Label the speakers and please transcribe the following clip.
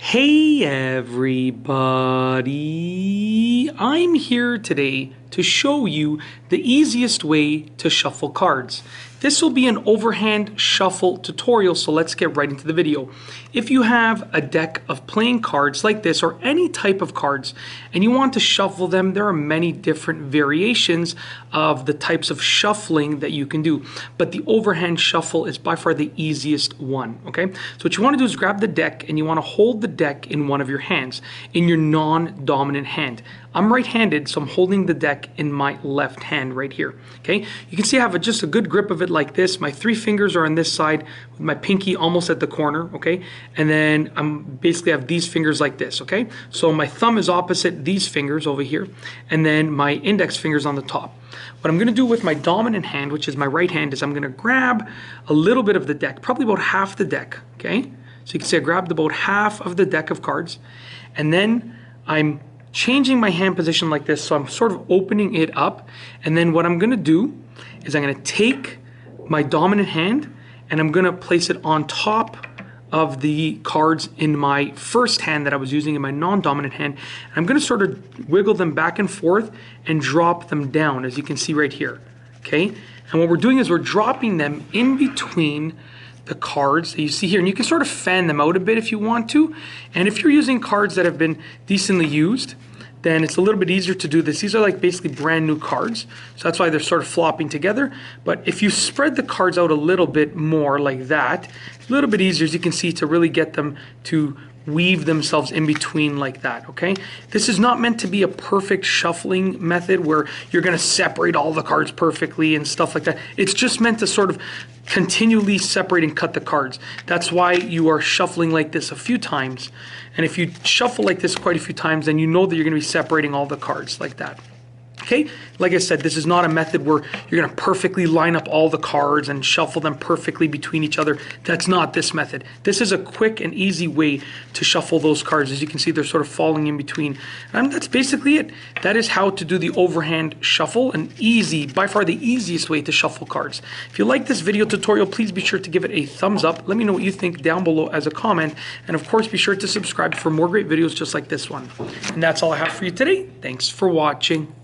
Speaker 1: Hey everybody, I'm here today to show you the easiest way to shuffle cards. This will be an overhand shuffle tutorial, so let's get right into the video. If you have a deck of playing cards like this or any type of cards and you want to shuffle them, there are many different variations of the types of shuffling that you can do. But the overhand shuffle is by far the easiest one, okay? So what you want to do is grab the deck and you want to hold the deck in one of your hands, in your non-dominant hand. I'm right-handed, so I'm holding the deck in my left hand right here, okay? You can see I have just a good grip of it like this. My three fingers are on this side with my pinky almost at the corner, okay? And then I'm basically have these fingers like this, okay? So my thumb is opposite these fingers over here, and then my index finger's on the top. What I'm gonna do with my dominant hand, which is my right hand, is I'm gonna grab a little bit of the deck, probably about half the deck, okay? So you can see I grabbed about half of the deck of cards, and then I'm changing my hand position like this, so I'm sort of opening it up, and then what I'm gonna do is I'm gonna take my dominant hand and I'm gonna place it on top of the cards in my first hand that I was using in my non-dominant hand. And I'm gonna sort of wiggle them back and forth and drop them down, as you can see right here, okay? And what we're doing is we're dropping them in between the cards that you see here, and you can sort of fan them out a bit if you want to. And if you're using cards that have been decently used, then it's a little bit easier to do this. These are like basically brand new cards, so that's why they're sort of flopping together. But if you spread the cards out a little bit more like that, it's a little bit easier, as you can see, to really get them to weave themselves in between like that, okay? This is not meant to be a perfect shuffling method where you're gonna separate all the cards perfectly and stuff like that. It's just meant to sort of continually separate and cut the cards. That's why you are shuffling like this a few times. And if you shuffle like this quite a few times, then you know that you're gonna be separating all the cards like that. Okay, like I said, this is not a method where you're gonna perfectly line up all the cards and shuffle them perfectly between each other. That's not this method. This is a quick and easy way to shuffle those cards. As you can see, they're sort of falling in between. And that's basically it. That is how to do the overhand shuffle, an easy, by far the easiest way to shuffle cards. If you like this video tutorial, please be sure to give it a thumbs up. Let me know what you think down below as a comment. And of course, be sure to subscribe for more great videos just like this one. And that's all I have for you today. Thanks for watching.